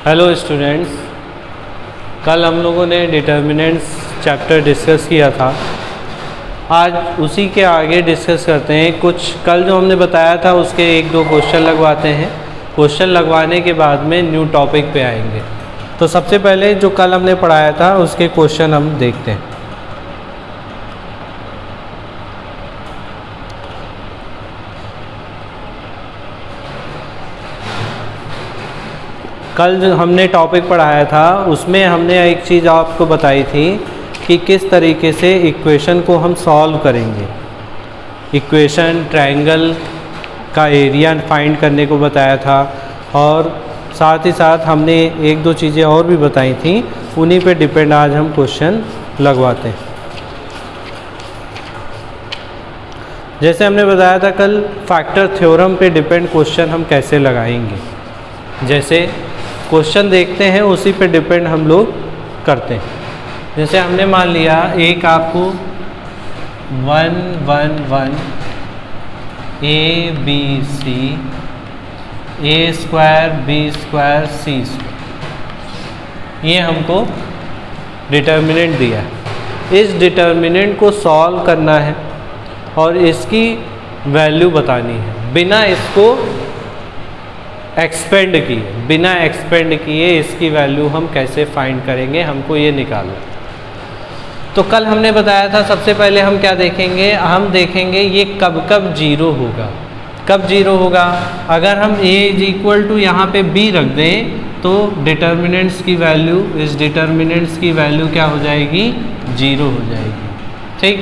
Hello students, कल हम लोगों ने डिटर्मिनेंट्स चैप्टर डिस्कस किया था। आज उसी के आगे डिस्कस करते हैं। कुछ कल जो हमने बताया था उसके एक दो क्वेश्चन लगवाते हैं। क्वेश्चन लगवाने के बाद में न्यू टॉपिक पे आएंगे। तो सबसे पहले जो कल हमने पढ़ाया था उसके क्वेश्चन हम देखते हैं। कल जो हमने टॉपिक पढ़ाया था उसमें हमने एक चीज़ आपको बताई थी कि किस तरीके से इक्वेशन को हम सॉल्व करेंगे। इक्वेशन ट्रायंगल का एरिया फाइंड करने को बताया था और साथ ही साथ हमने एक दो चीज़ें और भी बताई थी, उन्हीं पे डिपेंड आज हम क्वेश्चन लगवाते हैं। जैसे हमने बताया था कल, फैक्टर थ्योरम पे डिपेंड क्वेश्चन हम कैसे लगाएंगे। जैसे क्वेश्चन देखते हैं उसी पे डिपेंड हम लोग करते हैं। जैसे हमने मान लिया एक आपको 1 1 1 A B C A square B square C square, ये हमको डिटर्मिनेंट दिया है। इस डिटर्मिनेंट को सॉल्व करना है और इसकी वैल्यू बतानी है बिना इसको एक्सपेंड किए। बिना एक्सपेंड किए इसकी वैल्यू हम कैसे फाइंड करेंगे, हमको ये निकालना। तो कल हमने बताया था सबसे पहले हम क्या देखेंगे, हम देखेंगे ये कब कब जीरो होगा। कब जीरो होगा, अगर हम a इज इक्वल टू यहाँ पे b रख दें तो डिटर्मिनेंट्स की वैल्यू, इस डिटर्मिनेंट्स की वैल्यू क्या हो जाएगी, जीरो हो जाएगी। ठीक।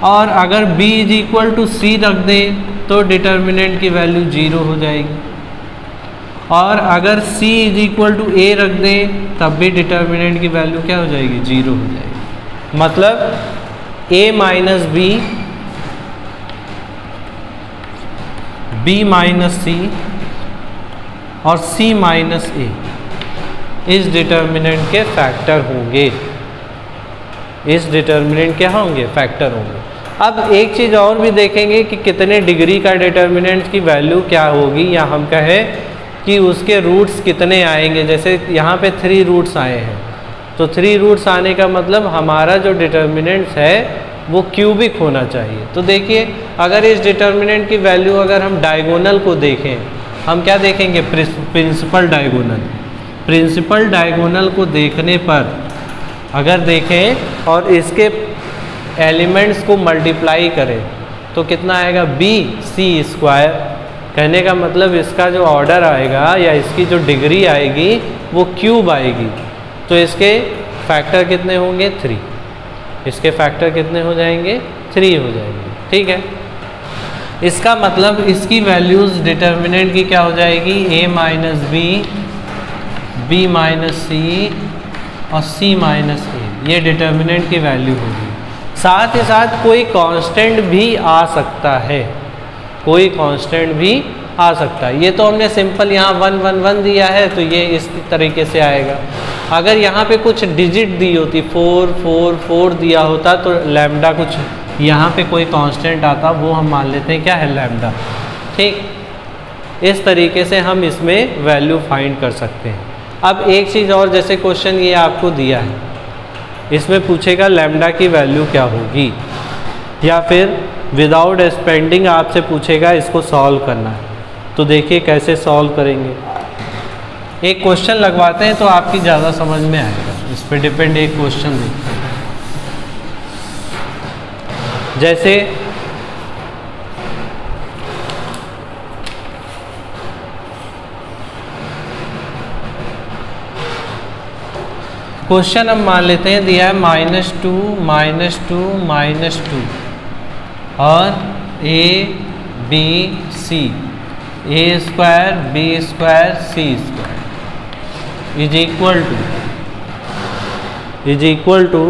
और अगर b is equal to c रख दें तो डिटर्मिनेंट की वैल्यू जीरो हो जाएगी। और अगर c is equal to a रख दें तब भी डिटर्मिनेंट की वैल्यू क्या हो जाएगी, जीरो हो जाएगी। मतलब a minus B, b minus C और c माइनस a इस डिटर्मिनेंट के फैक्टर होंगे। इस डिटर्मिनेंट क्या होंगे, फैक्टर होंगे। अब एक चीज़ और भी देखेंगे कि कितने डिग्री का डिटर्मिनेंट की वैल्यू क्या होगी, या हम कहें कि उसके रूट्स कितने आएंगे। जैसे यहाँ पे 3 रूट्स आए हैं तो 3 रूट्स आने का मतलब हमारा जो डिटर्मिनेंट्स है वो क्यूबिक होना चाहिए। तो देखिए, अगर इस डिटर्मिनेंट की वैल्यू अगर हम डायगोनल को देखें, हम क्या देखेंगे, प्रिंसिपल डायगोनल। प्रिंसिपल डायगोनल को देखने पर अगर देखें और इसके एलिमेंट्स को मल्टीप्लाई करें तो कितना आएगा, बी सी स्क्वायर। कहने का मतलब इसका जो ऑर्डर आएगा या इसकी जो डिग्री आएगी वो क्यूब आएगी। तो इसके फैक्टर कितने होंगे, 3। इसके फैक्टर कितने हो जाएंगे, 3 हो जाएंगे। ठीक है। इसका मतलब इसकी वैल्यूज़ डिटर्मिनेंट की क्या हो जाएगी, a minus B, b minus C और c माइनस a, ये डिटर्मिनेंट की वैल्यू होगी। साथ ही साथ कोई कांस्टेंट भी आ सकता है, कोई कांस्टेंट भी आ सकता है। ये तो हमने सिंपल यहाँ 1 1 1 दिया है तो ये इस तरीके से आएगा। अगर यहाँ पे कुछ डिजिट दी होती, 4 4 4 दिया होता तो लैम्डा, कुछ यहाँ पे कोई कांस्टेंट आता, वो हम मान लेते हैं क्या है, लैम्डा। ठीक। इस तरीके से हम इसमें वैल्यू फाइंड कर सकते हैं। अब एक चीज़ और, जैसे क्वेश्चन ये आपको दिया है, इसमें पूछेगा लैम्डा की वैल्यू क्या होगी, या फिर विदाउट एक्सपेंडिंग आपसे पूछेगा इसको सॉल्व करना है। तो देखिए कैसे सॉल्व करेंगे। एक क्वेश्चन लगवाते हैं तो आपकी ज़्यादा समझ में आएगा। इस पे डिपेंड एक क्वेश्चन देखते हैं। जैसे क्वेश्चन हम मान लेते हैं दिया है -2 -2 और a b c, a square b square c square is equal to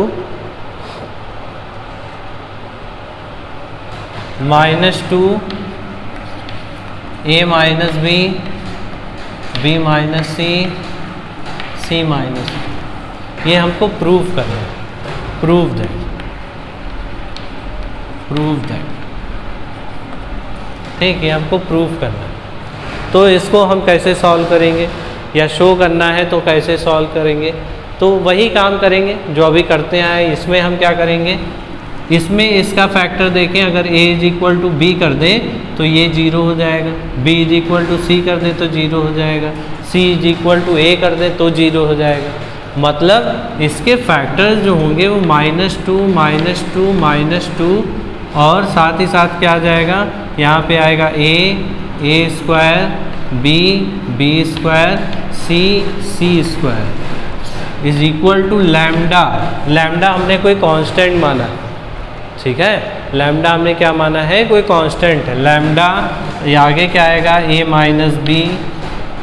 -2 a minus b, b minus c, c minus b। ये हमको प्रूव करना है। प्रूव दैट ठीक है, हमको प्रूफ करना है। तो इसको हम कैसे सॉल्व करेंगे, या शो करना है तो कैसे सॉल्व करेंगे। तो वही काम करेंगे जो अभी करते आए। इसमें हम क्या करेंगे, इसमें इसका फैक्टर देखें, अगर a is equal to B कर दें तो ये 0 हो जाएगा, b is equal to C कर दें तो 0 हो जाएगा, c is equal to a कर दें तो 0 हो जाएगा। मतलब इसके फैक्टर्स जो होंगे वो -2 -2 और साथ ही साथ क्या आ जाएगा, यहाँ पे आएगा a square, b square, c square is equal to lambda. Lambda हमने कोई कांस्टेंट माना, ठीक है, लैम्डा हमने क्या माना है, कोई कांस्टेंट है। लैम्डा आगे क्या आएगा, a minus B,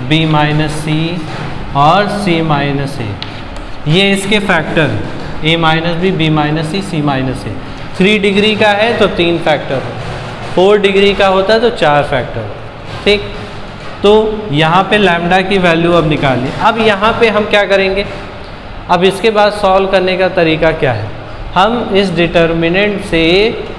b minus C और c माइनस ए। ये इसके फैक्टर, a minus B, b minus C, c minus A. 3 degree का है तो 3 फैक्टर, 4 डिग्री का होता है तो 4 फैक्टर, ठीक। तो यहाँ पे लैम्डा की वैल्यू अब निकालिए। अब यहाँ पे हम क्या करेंगे, अब इसके बाद सॉल्व करने का तरीका क्या है, हम इस डिटर्मिनेंट से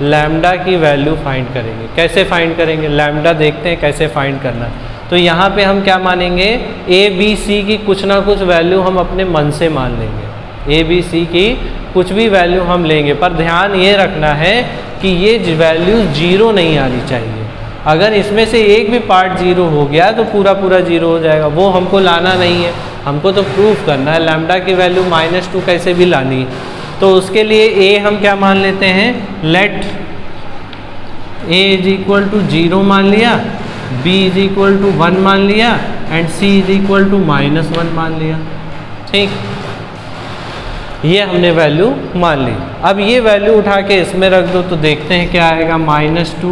लैम्डा की वैल्यू फाइंड करेंगे। कैसे फाइंड करेंगे, लैम्डा देखते हैं कैसे फाइंड करना है। तो यहाँ पे हम क्या मानेंगे, a b c की कुछ ना कुछ वैल्यू हम अपने मन से मान लेंगे। a b c की कुछ भी वैल्यू हम लेंगे, पर ध्यान ये रखना है कि ये वैल्यू 0 नहीं आनी चाहिए। अगर इसमें से एक भी पार्ट 0 हो गया तो पूरा 0 हो जाएगा, वो हमको लाना नहीं है, हमको तो प्रूफ करना है। लैम्डा की वैल्यू -2 कैसे भी लानी है, तो उसके लिए a हम क्या मान लेते हैं, let a is equal to 0 मान लिया, b इज इक्वल टू 1 मान लिया and c is equal to -1 मान लिया, ठीक। ये हमने वैल्यू मान ली। अब ये वैल्यू उठा के इसमें रख दो तो देखते हैं क्या आएगा, -2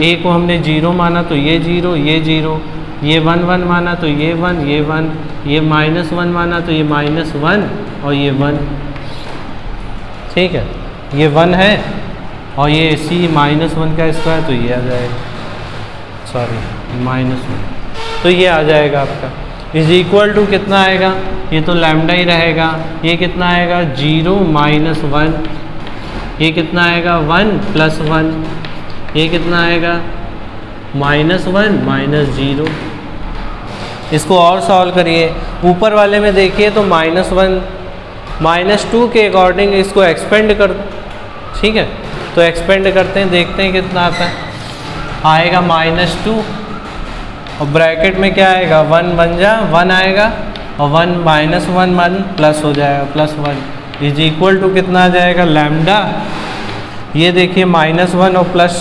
a को हमने 0 माना तो ये 0, ये 0, ये 1 माना तो ये 1, ये 1, ये -1 माना तो ये -1 और ये 1, ठीक है, ये 1 है और ये c -1 का स्क्वायर तो ये आ जाएगा, सॉरी -1, तो ये आ जाएगा आपका। इज इक्वल टू कितना आएगा, ये तो लैम्डा ही रहेगा, ये कितना आएगा 0 -1, ये कितना आएगा 1 + 1, ये कितना आएगा -1 -0। इसको और सॉल्व करिए, ऊपर वाले में देखिए तो -1 -2 के अकॉर्डिंग इसको एक्सपेंड कर, ठीक है, तो एक्सपेंड करते हैं, देखते हैं कितना आता है, आएगा -2 और ब्रैकेट में क्या आएगा 1 बन जा 1 आएगा और 1 -1 1 प्लस हो जाएगा +1 इज इक्वल टू कितना आ जाएगा लैम्डा। ये देखिए -1 और प्लस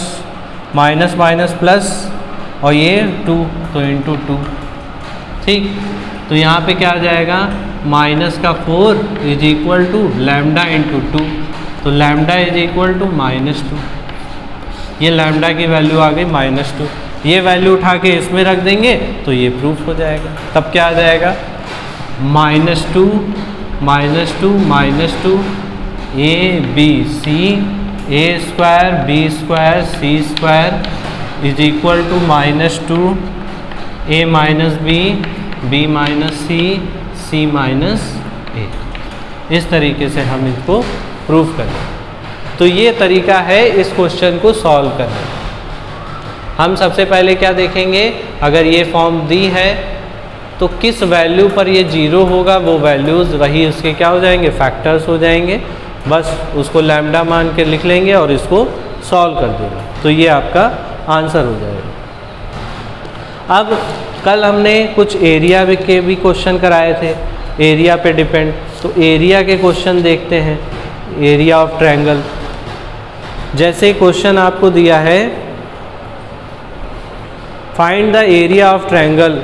माइनस प्लस और ये 2 तो इंटू 2, ठीक। तो यहाँ पे क्या आ जाएगा -4 is equal to lambda into 2, तो लैम्डा इज इक्वल टू -2। ये लैम्डा की वैल्यू आ गई -2, ये वैल्यू उठा के इसमें रख देंगे तो ये प्रूफ हो जाएगा। तब क्या आ जाएगा -2 a b c a square b square c square is equal to -2 a minus b minus c minus a। इस तरीके से हम इसको प्रूफ करें। तो ये तरीका है इस क्वेश्चन को सॉल्व करने का। हम सबसे पहले क्या देखेंगे, अगर ये फॉर्म दी है तो किस वैल्यू पर ये 0 होगा, वो वैल्यूज़ वही उसके क्या हो जाएंगे, फैक्टर्स हो जाएंगे। बस उसको लैम्डा मान के लिख लेंगे और इसको सॉल्व कर देंगे, तो ये आपका आंसर हो जाएगा। अब कल हमने कुछ एरिया के भी क्वेश्चन कराए थे, एरिया पे डिपेंड, तो एरिया के क्वेश्चन देखते हैं। एरिया ऑफ ट्रायंगल, जैसे क्वेश्चन आपको दिया है find the area of triangle,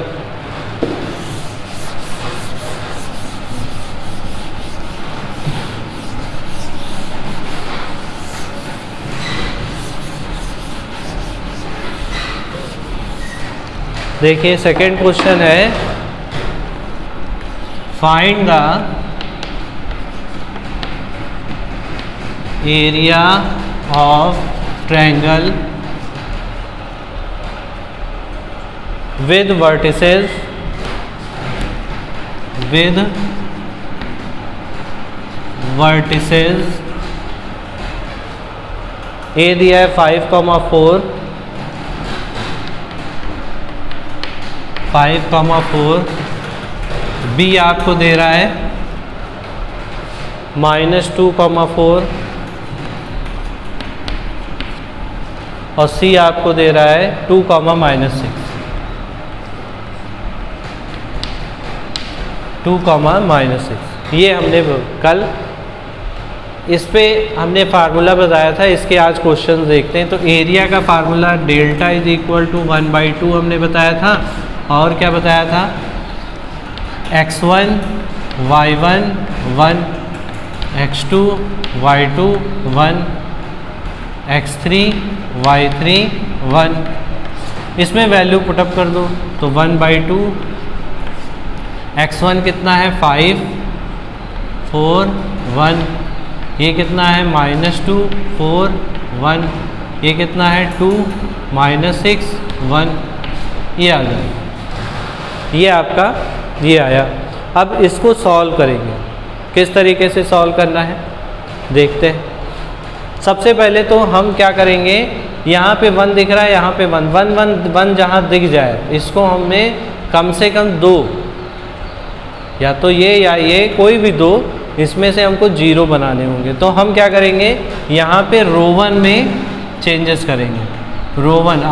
देखिए सेकेंड क्वेश्चन है find the area of triangle with vertices A दिया है 5,4, 5,4, बी आपको दे रहा है -2,4 और सी आपको दे रहा है 2, -6। 2, -6 ये हमने कल इस पे हमने फार्मूला बताया था। इसके आज क्वेश्चन देखते हैं। तो एरिया का formula delta is equal to 1/2 हमने बताया था। और क्या बताया था? x1 y1 1, x2 y2 1, x3 y3 1। इसमें वैल्यू पुटअप कर दो तो 1/2। x1 कितना है? 5, 4, 1। ये कितना है? -2, 4, 1। ये कितना है? 2, -6, 1। ये आ जाएगा। ये आपका ये आया। अब इसको सॉल्व करेंगे। किस तरीके से सॉल्व करना है देखते हैं। सबसे पहले तो हम क्या करेंगे, यहाँ पे 1 दिख रहा है, यहाँ पे 1 1 1 1 जहाँ दिख जाए इसको हमें कम से कम 2, या तो ये या ये, कोई भी 2 इसमें से हमको 0 बनाने होंगे। तो हम क्या करेंगे, यहाँ पे रो 1 में चेंजेस करेंगे। रो 1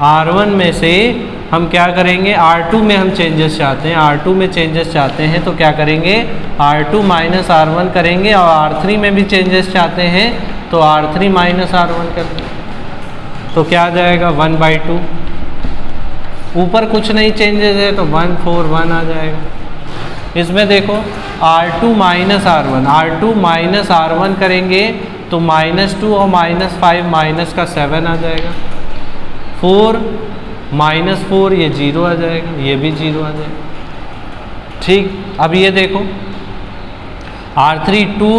R1 में से हम क्या करेंगे, R2 में हम चेंजेस चाहते हैं। R2 में चेंजेस चाहते हैं तो क्या करेंगे, R2 - R1 करेंगे। और R3 में भी चेंजेस चाहते हैं तो R3 - R1 करेंगे। तो क्या आ जाएगा? 1/2। ऊपर कुछ नहीं चेंजेस है तो 1 4 1 आ जाएगा। इसमें देखो R2 - R1 करेंगे तो -2 और -5 माइनस का 7 आ जाएगा। 4 -4 ये 0 आ जाएगा, ये भी 0 आ जाएगा। ठीक, अब ये देखो R3 2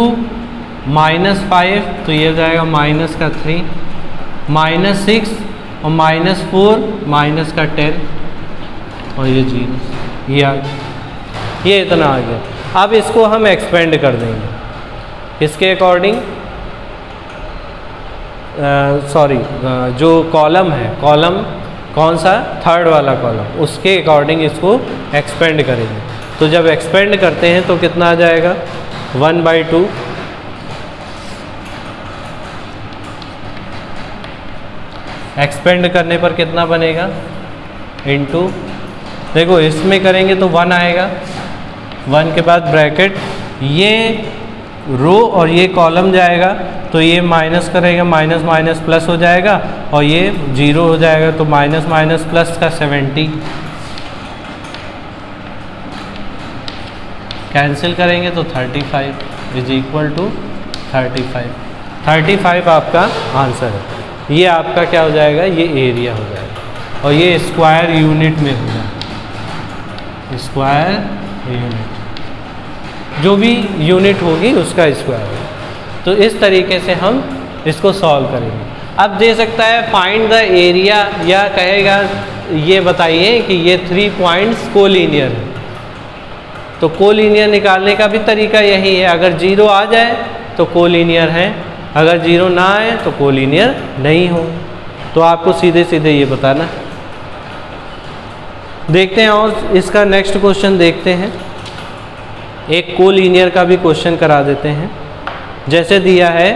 -5 तो ये हो जाएगा माइनस का 3, -6 और -4 माइनस का 10 और ये 0, ये आ गया। ये इतना आ गया। अब इसको हम एक्सपेंड कर देंगे इसके अकॉर्डिंग। सॉरी, जो कॉलम है, कॉलम कौन सा? थर्ड वाला कॉलम, उसके अकॉर्डिंग इसको एक्सपेंड करेंगे। तो जब एक्सपेंड करते हैं तो कितना आ जाएगा? 1/2। एक्सपेंड करने पर कितना बनेगा? इनटू, देखो इसमें करेंगे तो 1 आएगा। 1 के बाद ब्रैकेट, ये रो और ये कॉलम जाएगा तो ये माइनस करेगा, माइनस माइनस प्लस हो जाएगा और ये 0 हो जाएगा। तो माइनस माइनस प्लस का 70 कैंसिल करेंगे तो 35 इज इक्वल टू 35 आपका आंसर है। ये आपका क्या हो जाएगा? ये एरिया हो जाएगा और ये स्क्वायर यूनिट में होगा। स्क्वायर यूनिट, जो भी यूनिट होगी उसका स्क्वायर है। तो इस तरीके से हम इसको सॉल्व करेंगे। अब दे सकता है फाइंड द एरिया, या कहेगा ये बताइए कि ये 3 पॉइंट्स कोलिनियर है। तो कोलिनियर निकालने का भी तरीका यही है। अगर 0 आ जाए तो कोलिनियर है, अगर 0 ना आए तो कोलिनियर नहीं हो। तो आपको सीधे सीधे ये बताना। देखते हैं और इसका नेक्स्ट क्वेश्चन देखते हैं। एक कोलिनियर का भी क्वेश्चन करा देते हैं। जैसे दिया है,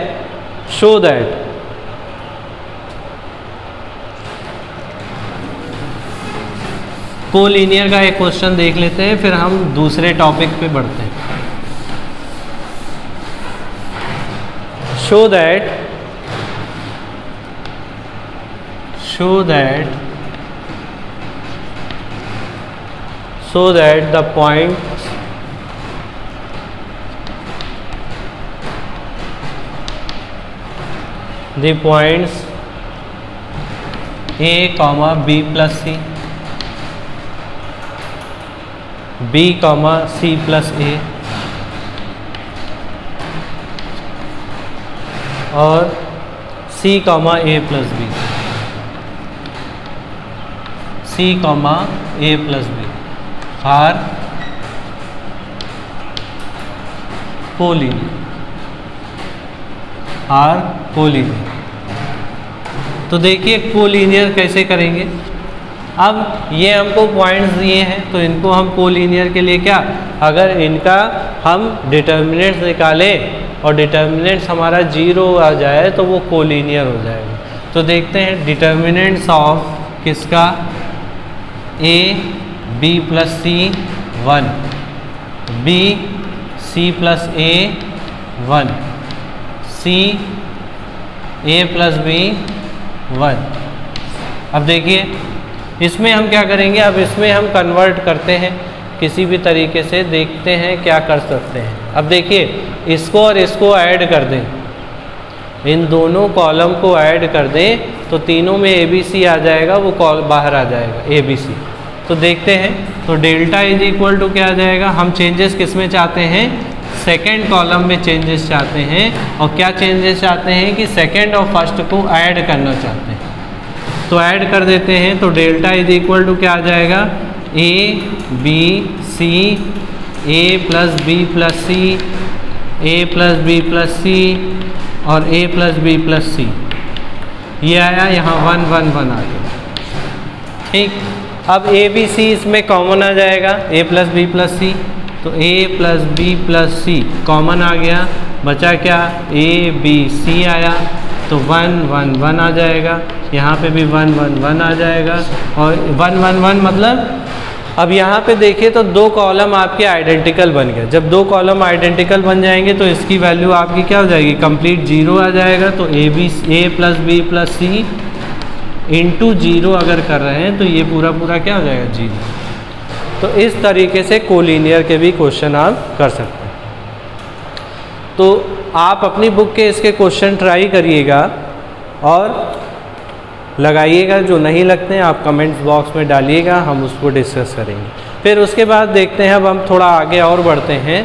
शो दैट कोलिनियर का एक क्वेश्चन देख लेते हैं, फिर हम दूसरे टॉपिक पे बढ़ते हैं। Show that the point the points A, B plus C, B, C plus A और C, A plus B, C, A plus B are collinear. तो देखिए कोलिनियर कैसे करेंगे। अब ये हमको पॉइंट्स दिए हैं तो इनको हम कोलिनियर के लिए क्या, अगर इनका हम डिटर्मिनेंट्स निकालें और डिटर्मिनेंट्स हमारा 0 आ जाए तो वो कोलिनियर हो जाएगा। तो देखते हैं डिटर्मिनेंट्स ऑफ किसका, A B plus C 1, B C plus A 1, C A plus B 1। अब देखिए इसमें हम क्या करेंगे, अब इसमें हम कन्वर्ट करते हैं किसी भी तरीके से, देखते हैं क्या कर सकते हैं। अब देखिए इसको और इसको ऐड कर दें, इन दोनों कॉलम को ऐड कर दें तो तीनों में ए बी सी आ जाएगा, वो कॉल बाहर आ जाएगा ए बी सी। तो देखते हैं, तो डेल्टा इज इक्वल टू क्या आ जाएगा, हम चेंजेस किस में चाहते हैं, सेकेंड कॉलम में चेंजेस चाहते हैं। और क्या चेंजेस चाहते हैं कि सेकेंड और फर्स्ट को ऐड करना चाहते हैं। तो ऐड कर देते हैं, तो डेल्टा इज इक्वल टू क्या आ जाएगा, A B C, A plus B plus C, A plus B plus C और A plus B plus C. ये आया, यहाँ 1 1 1 आ गया। ठीक, अब ए बी सी इसमें कॉमन आ जाएगा, ए प्लस बी प्लस सी, तो ए प्लस बी प्लस सी कॉमन आ गया, बचा क्या, ए बी सी आया, तो 1 1 1 आ जाएगा। यहाँ पे भी 1 1 1 आ जाएगा। और 1 1 1 मतलब अब यहाँ पे देखिए तो दो कॉलम आपके आइडेंटिकल बन गए। जब दो कॉलम आइडेंटिकल बन जाएंगे तो इसकी वैल्यू आपकी क्या हो जाएगी, कंप्लीट 0 आ जाएगा। तो ए प्लस बी प्लस सी इंटू 0 अगर कर रहे हैं तो ये पूरा पूरा क्या हो जाएगा, 0। तो इस तरीके से कोलिनियर के भी क्वेश्चन आप कर सकते हैं। तो आप अपनी बुक के इसके क्वेश्चन ट्राई करिएगा और लगाइएगा, जो नहीं लगते हैं आप कमेंट्स बॉक्स में डालिएगा, हम उसको डिस्कस करेंगे। फिर उसके बाद देखते हैं, अब हम थोड़ा आगे और बढ़ते हैं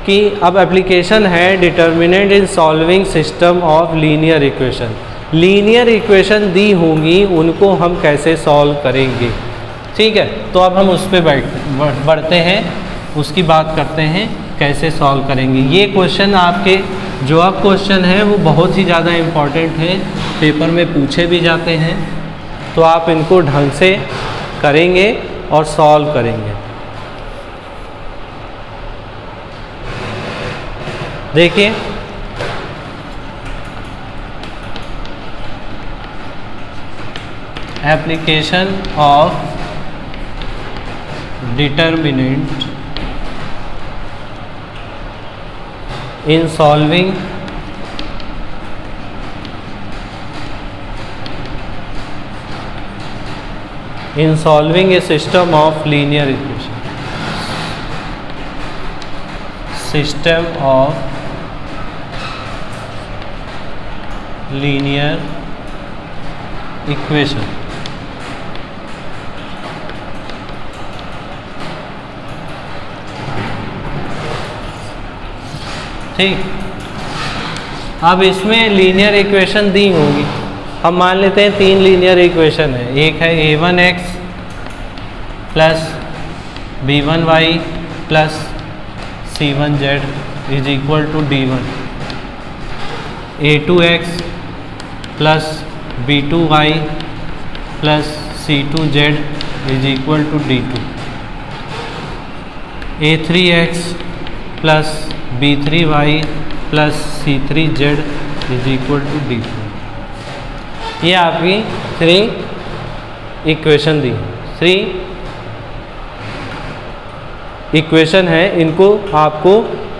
कि अब एप्लीकेशन है determinant in solving system of linear equation. Linear equation दी होंगी, उनको हम कैसे सॉल्व करेंगे। ठीक है, तो अब हम उस पर बढ़ते हैं, उसकी बात करते हैं कैसे सॉल्व करेंगे। ये क्वेश्चन आपके जो अब क्वेश्चन है वो बहुत ही ज़्यादा इम्पॉर्टेंट है, पेपर में पूछे भी जाते हैं, तो आप इनको ढंग से करेंगे और सॉल्व करेंगे। देखिए application of determinant in solving a system of linear equation, system of linear equation। ठीक, अब इसमें लीनियर इक्वेशन दी होंगी। हम मान लेते हैं 3 लीनियर इक्वेशन है। एक है a1x plus b1y plus c1z is equal to d1, a2x plus b2y plus c2z is equal to d2, a3x plus b3y plus c3z is equal to d4। ये आपकी 3 इक्वेशन दी, 3 इक्वेशन है, इनको आपको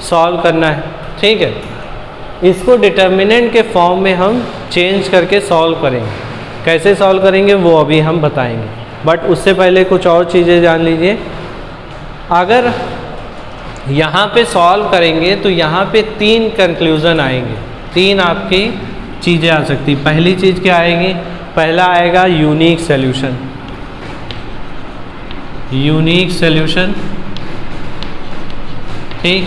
solve करना है। ठीक है, इसको डिटर्मिनेंट के फॉर्म में हम चेंज करके सॉल्व करेंगे। कैसे सॉल्व करेंगे वो अभी हम बताएंगे, बट उससे पहले कुछ और चीज़ें जान लीजिए। अगर यहाँ पे सॉल्व करेंगे तो यहाँ पे 3 कंक्लूज़न आएंगे, 3 आपकी चीज़ें आ सकती। पहली चीज़ क्या आएगी, पहला आएगा यूनिक सॉल्यूशन, यूनिक सॉल्यूशन। ठीक,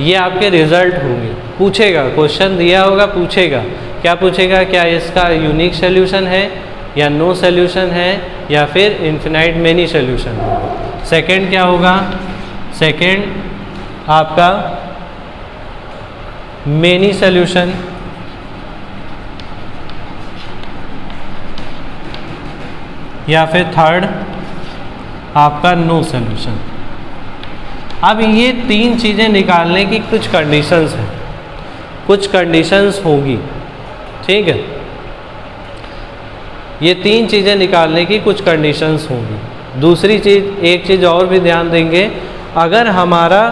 ये आपके रिजल्ट होंगे, पूछेगा, क्वेश्चन दिया होगा, पूछेगा, क्या पूछेगा, क्या इसका यूनिक सॉल्यूशन है या नो सॉल्यूशन है या फिर इन्फिनाइट मेनी सॉल्यूशन है। सेकंड क्या होगा, सेकंड आपका मेनी सॉल्यूशन, या फिर थर्ड आपका नो सॉल्यूशन। अब ये तीन चीज़ें निकालने की कुछ कंडीशंस हैं, कुछ कंडीशंस होंगी, ठीक है। ये तीन चीज़ें निकालने की कुछ कंडीशंस होंगी। दूसरी चीज़, एक चीज़ और भी ध्यान देंगे, अगर हमारा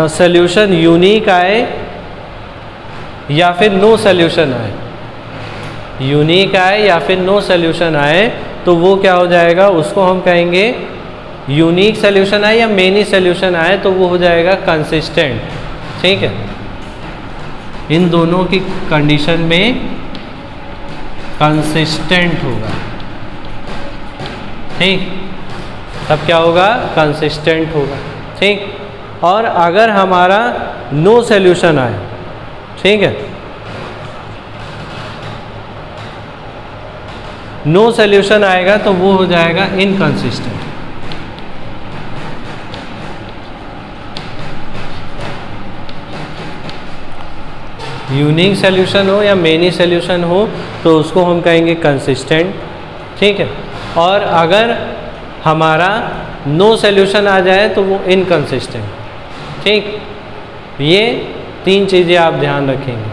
सॉल्यूशन यूनिक आए या फिर नो सॉल्यूशन आए, यूनिक आए या फिर नो सॉल्यूशन आए, तो वो क्या हो जाएगा, उसको हम कहेंगे यूनिक सॉल्यूशन आए या मेनी सॉल्यूशन आए तो वो हो जाएगा कंसिस्टेंट, ठीक है। इन दोनों की कंडीशन में कंसिस्टेंट होगा, ठीक, तब क्या होगा, कंसिस्टेंट होगा, ठीक। और अगर हमारा नो सॉल्यूशन आए, ठीक है, नो सॉल्यूशन आएगा तो वो हो जाएगा इनकंसिस्टेंट। यूनिक सॉल्यूशन हो या मेनी सॉल्यूशन हो तो उसको हम कहेंगे कंसिस्टेंट, ठीक है। और अगर हमारा नो सॉल्यूशन आ जाए तो वो इनकंसिस्टेंट, ठीक। ये तीन चीज़ें आप ध्यान रखेंगे।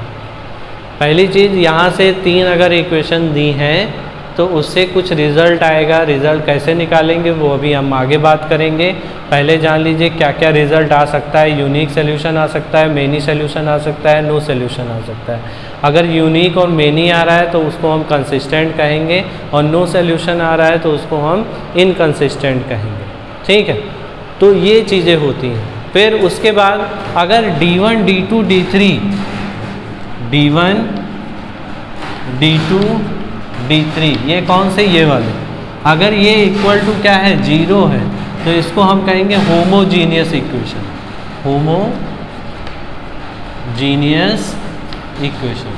पहली चीज़, यहाँ से तीन अगर इक्वेशन दी हैं तो उससे कुछ रिज़ल्ट आएगा, रिज़ल्ट कैसे निकालेंगे वो अभी हम आगे बात करेंगे। पहले जान लीजिए क्या क्या रिज़ल्ट आ सकता है। यूनिक सॉल्यूशन आ सकता है, मेनी सॉल्यूशन आ सकता है, नो सॉल्यूशन आ सकता है। अगर यूनिक और मेनी आ रहा है तो उसको हम कंसिस्टेंट कहेंगे, और नो सॉल्यूशन आ रहा है तो उसको हम इनकंसिस्टेंट कहेंगे, ठीक है। तो ये चीज़ें होती हैं। फिर उसके बाद अगर D1, D2, D3, D1, D2, D3 ये कौन से, ये वाले, अगर ये इक्वल टू क्या है, 0 है, तो इसको हम कहेंगे होमोजीनियस इक्वेशन, होमोजीनियस इक्वेशन।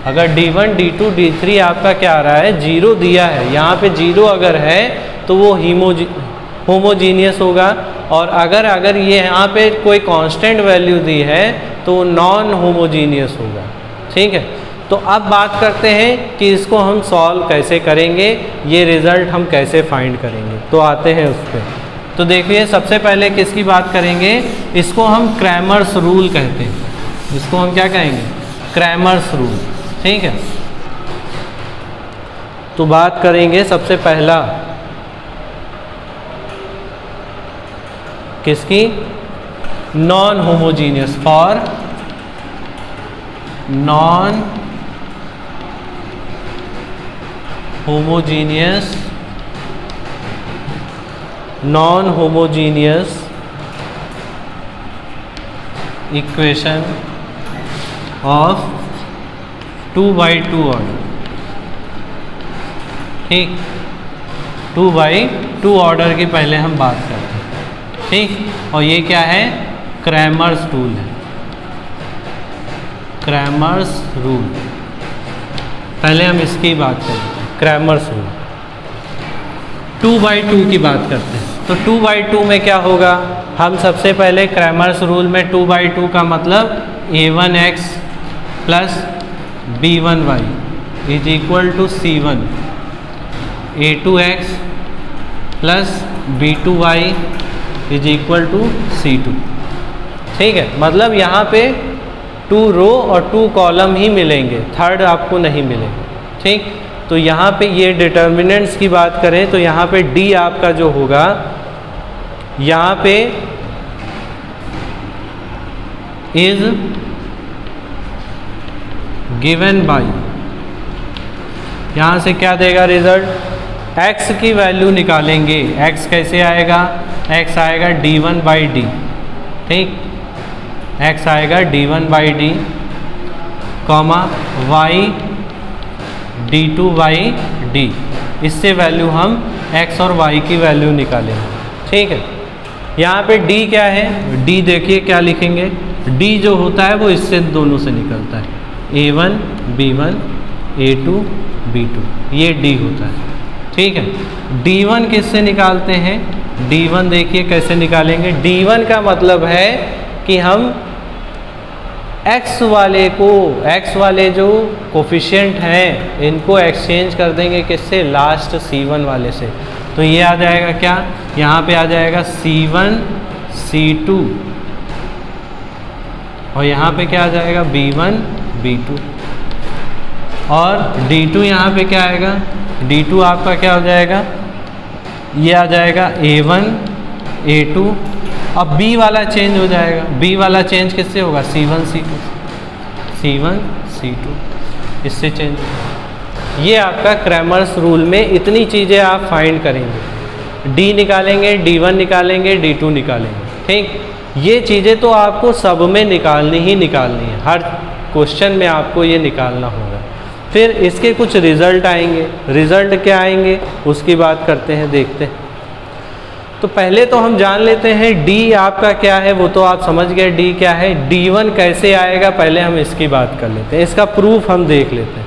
अगर D1, D2, D3 आपका क्या आ रहा है, 0 दिया है, यहाँ पे 0 अगर है तो वो होमोजीनियस होगा। और अगर ये यहाँ पे कोई कांस्टेंट वैल्यू दी है तो नॉन होमोजीनियस होगा, ठीक है। तो अब बात करते हैं कि इसको हम सॉल्व कैसे करेंगे, ये रिज़ल्ट हम कैसे फाइंड करेंगे। तो आते हैं उस पर। तो देखिए, सबसे पहले किसकी बात करेंगे, इसको हम क्रैमर्स रूल कहते हैं। इसको हम क्या कहेंगे, क्रैमर्स रूल, ठीक है। तो बात करेंगे सबसे पहला किसकी, non homogeneous, for non homogeneous equation of 2/2 order, ठीक। 2/2 ऑर्डर की पहले हम बात करते हैं, ठीक। और ये क्या है, क्रैमर्स रूल है, क्रैमर्स रूल। पहले हम इसकी बात करते हैं, क्रैमर्स रूल। 2/2 की बात करते हैं। तो 2/2 में क्या होगा, हम सबसे पहले क्रैमर्स रूल में 2/2 का मतलब a1x plus b1y is equal to c1, a2x plus b2y is equal to c2, ठीक है। मतलब यहाँ पे 2 रो और 2 कॉलम ही मिलेंगे, थर्ड आपको नहीं मिलेगा, ठीक। तो यहाँ पे ये डिटर्मिनेंट्स की बात करें तो यहाँ पे D आपका जो होगा, यहाँ पे इज गिवन बाय, यहाँ से क्या देगा रिजल्ट, x की वैल्यू निकालेंगे। x कैसे आएगा, x आएगा d1/d, ठीक। x आएगा d1/d, कॉमा y d2/d। इससे वैल्यू हम x और y की वैल्यू निकालेंगे, ठीक है। यहाँ पे d क्या है, d देखिए क्या लिखेंगे, d जो होता है वो इससे दोनों से निकलता है, a1 b1 a2 b2, ये d होता है, ठीक है। d1 किससे निकालते हैं, d1 देखिए कैसे निकालेंगे। d1 का मतलब है कि हम x वाले जो कोफिशिएंट हैं इनको एक्सचेंज कर देंगे किससे, लास्ट C1 वाले से। तो ये आ जाएगा क्या, यहाँ पे आ जाएगा C1 C2 और यहाँ पे क्या आ जाएगा B1 B2 और D2 यहाँ पे क्या आएगा, D2 आपका क्या हो जाएगा, ये आ जाएगा A1 A2। अब B वाला चेंज हो जाएगा, B वाला चेंज किससे होगा, C1 C2 इससे चेंज। ये आपका क्रैमर्स रूल में इतनी चीज़ें आप फाइंड करेंगे, D निकालेंगे, D1 निकालेंगे, D2 निकालेंगे, ठीक। ये चीज़ें तो आपको सब में निकालनी ही निकालनी है, हर क्वेश्चन में आपको ये निकालना होगा। फिर इसके कुछ रिज़ल्ट आएंगे, रिज़ल्ट क्या आएंगे उसकी बात करते हैं, देखते हैं। तो पहले तो हम जान लेते हैं D आपका क्या है, वो तो आप समझ गए D क्या है। D1 कैसे आएगा, पहले हम इसकी बात कर लेते हैं, इसका प्रूफ हम देख लेते हैं,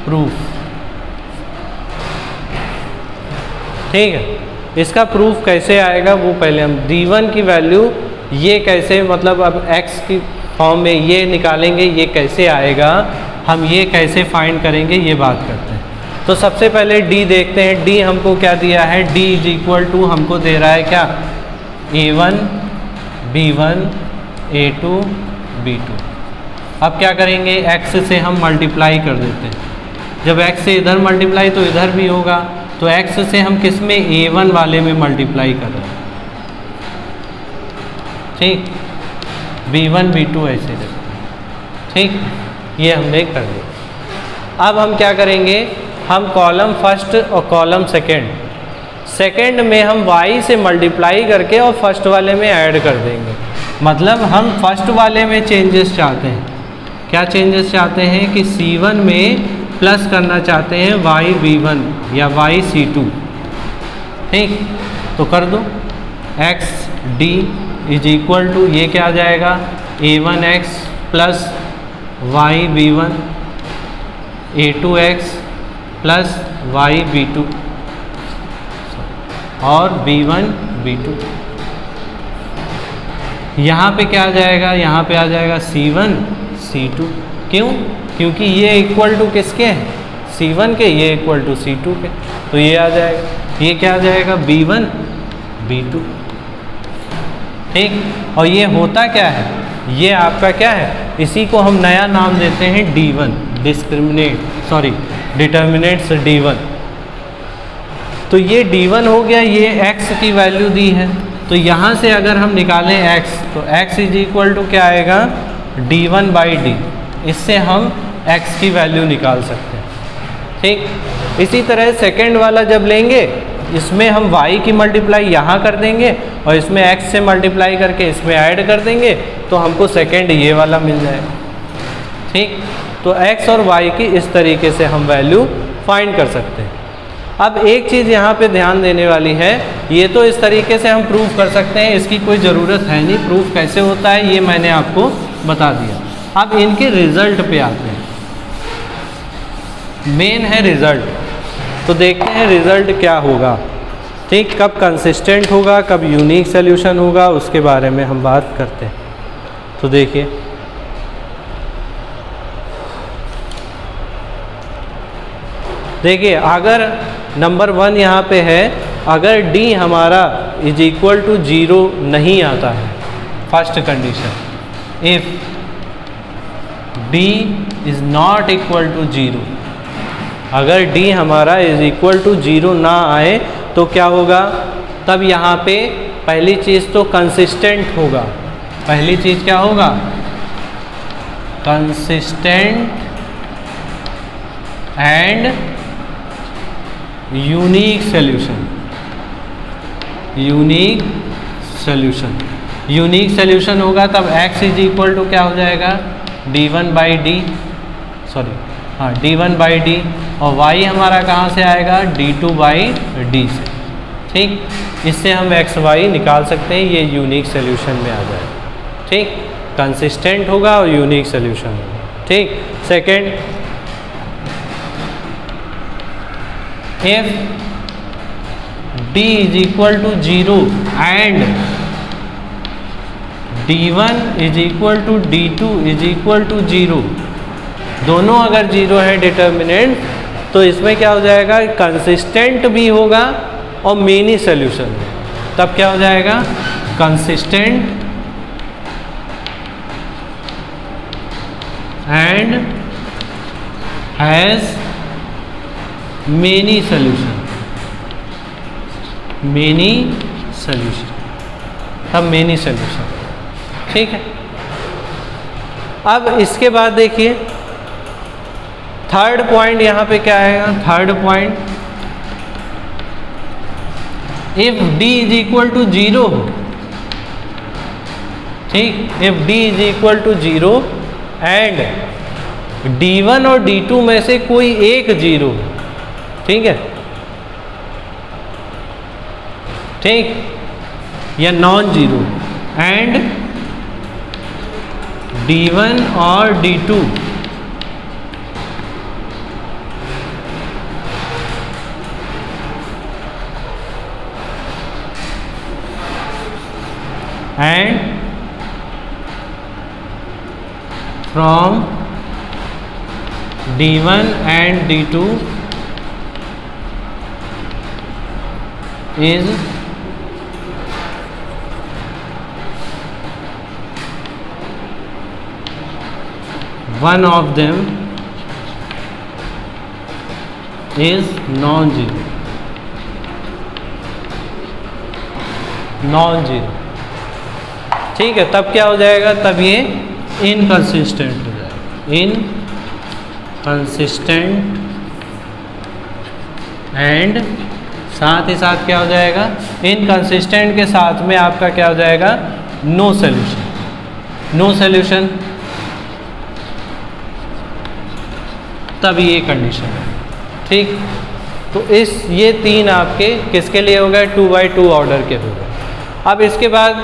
प्रूफ ठीक है। इसका प्रूफ कैसे आएगा वो पहले हम D1 की वैल्यू ये कैसे, मतलब अब x की फॉर्म में ये निकालेंगे, ये कैसे आएगा, हम ये कैसे फाइंड करेंगे, ये बात करते हैं। तो सबसे पहले D देखते हैं। D हमको क्या दिया है, D इज इक्वल टू हमको दे रहा है क्या, A1 B1 A2 B2। अब क्या करेंगे, x से हम मल्टीप्लाई कर देते हैं। जब x से इधर मल्टीप्लाई तो इधर भी होगा, तो x से हम किस में, A1 वाले में मल्टीप्लाई कर रहे हैं, ठीक। B1 B2 ऐसे रखते हैं, ठीक। ये हमने कर दिया। अब हम क्या करेंगे, हम कॉलम फर्स्ट और कॉलम सेकंड में हम y से मल्टीप्लाई करके और फर्स्ट वाले में ऐड कर देंगे। मतलब हम फर्स्ट वाले में चेंजेस चाहते हैं, क्या चेंजेस चाहते हैं कि C1 में प्लस करना चाहते हैं y B1 या y C2, ठीक। तो कर दो, x D is equal to ये क्या आ जाएगा, A1x plus y B1 A2x plus y B2 और B1 B2। यहाँ पे क्या आ जाएगा, यहाँ पे आ जाएगा C1 C2। क्यों, क्योंकि ये इक्वल टू किसके हैं, C1 के, ये इक्वल टू C2 के। तो ये आ जाएगा, ये क्या आ जाएगा, B1 B2, ठीक। और ये होता क्या है, ये आपका क्या है, इसी को हम नया नाम देते हैं D1, डिटर्मिनेंट्स D1। तो ये D1 हो गया, ये x की वैल्यू दी है। तो यहाँ से अगर हम निकालें x, तो x इज इक्वल टू क्या आएगा, D1 बाई D। इससे हम x की वैल्यू निकाल सकते हैं, ठीक। इसी तरह सेकेंड वाला जब लेंगे, इसमें हम y की मल्टीप्लाई यहाँ कर देंगे और इसमें x से मल्टीप्लाई करके इसमें ऐड कर देंगे, तो हमको सेकेंड ये वाला मिल जाएगा, ठीक। तो x और y की इस तरीके से हम वैल्यू फाइंड कर सकते हैं। अब एक चीज़ यहाँ पे ध्यान देने वाली है, ये तो इस तरीके से हम प्रूफ कर सकते हैं, इसकी कोई ज़रूरत है नहीं, प्रूफ कैसे होता है ये मैंने आपको बता दिया। अब इनके रिज़ल्ट पे आते हैं, मेन है रिज़ल्ट। तो देखते हैं रिज़ल्ट क्या होगा, ठीक। कब कंसिस्टेंट होगा, कब यूनिक सॉल्यूशन होगा, उसके बारे में हम बात करते हैं। तो देखिए अगर नंबर 1 यहाँ पे है, अगर D हमारा इज इक्वल टू 0 नहीं आता है, first condition, if D is not equal to 0, अगर D हमारा इज इक्वल टू 0 ना आए तो क्या होगा, तब यहाँ पे पहली चीज़ तो कंसिस्टेंट होगा। पहली चीज़ क्या होगा, consistent and unique solution. Unique solution होगा तब x इज इक्वल टू क्या हो जाएगा, D1 by D, D1 by D, और y हमारा कहाँ से आएगा, D2 बाई D से, ठीक। इससे हम x y निकाल सकते हैं, ये यूनिक सॉल्यूशन में आ जाएगा, ठीक। कंसिस्टेंट होगा और यूनिक सॉल्यूशन होगा, ठीक। Second, if D is equal to 0 and D1 is equal to D2 is equal to 0, दोनों अगर 0 है डिटर्मिनेंट, तो इसमें क्या हो जाएगा, कंसिस्टेंट भी होगा और मेनी सोल्यूशन, तब क्या हो जाएगा, consistent and has many solution, many solution, तब मेनी सोल्यूशन। ठीक है, अब इसके बाद देखिए थर्ड पॉइंट यहाँ पे क्या आएगा, third point, if D is equal to 0, ठीक, if D is equal to 0 and D1 और D2 में से कोई एक 0, ठीक है, ठीक, या नॉन जीरो, एंड D1 और D2 and from D1 and D2 is one of them is non-zero, non-zero, ठीक है, तब क्या हो जाएगा, तब ये इनकंसिस्टेंट हो जाएगा, इनकंसिस्टेंट एंड साथ ही साथ क्या हो जाएगा, इनकंसिस्टेंट के साथ में आपका क्या हो जाएगा, नो सॉल्यूशन, नो सॉल्यूशन, तब ये कंडीशन है। ठीक, तो ये तीन आपके किसके लिए हो गए, 2x2 ऑर्डर के हो गए। अब इसके बाद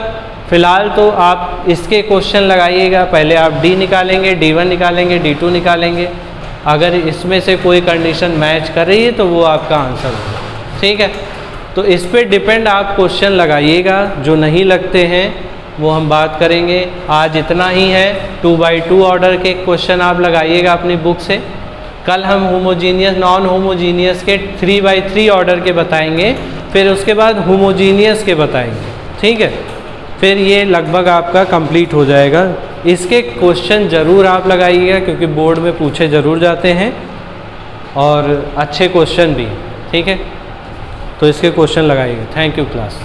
फिलहाल तो आप इसके क्वेश्चन लगाइएगा, पहले आप D निकालेंगे, D1 निकालेंगे, D2 निकालेंगे, अगर इसमें से कोई कंडीशन मैच कर रही है तो वो आपका आंसर होगा। ठीक है, तो इस पे डिपेंड आप क्वेश्चन लगाइएगा, जो नहीं लगते हैं वो हम बात करेंगे। आज इतना ही है, 2x2 ऑर्डर के क्वेश्चन आप लगाइएगा अपनी बुक से। कल हम होमोजीनियस नॉन होमोजीनियस के 3x3 ऑर्डर के बताएंगे, फिर उसके बाद होमोजीनियस के बताएंगे। ठीक है, फिर ये लगभग आपका कंप्लीट हो जाएगा। इसके क्वेश्चन ज़रूर आप लगाइएगा, क्योंकि बोर्ड में पूछे ज़रूर जाते हैं और अच्छे क्वेश्चन भी। ठीक है, तो इसके क्वेश्चन लगाइएगा। Thank you class.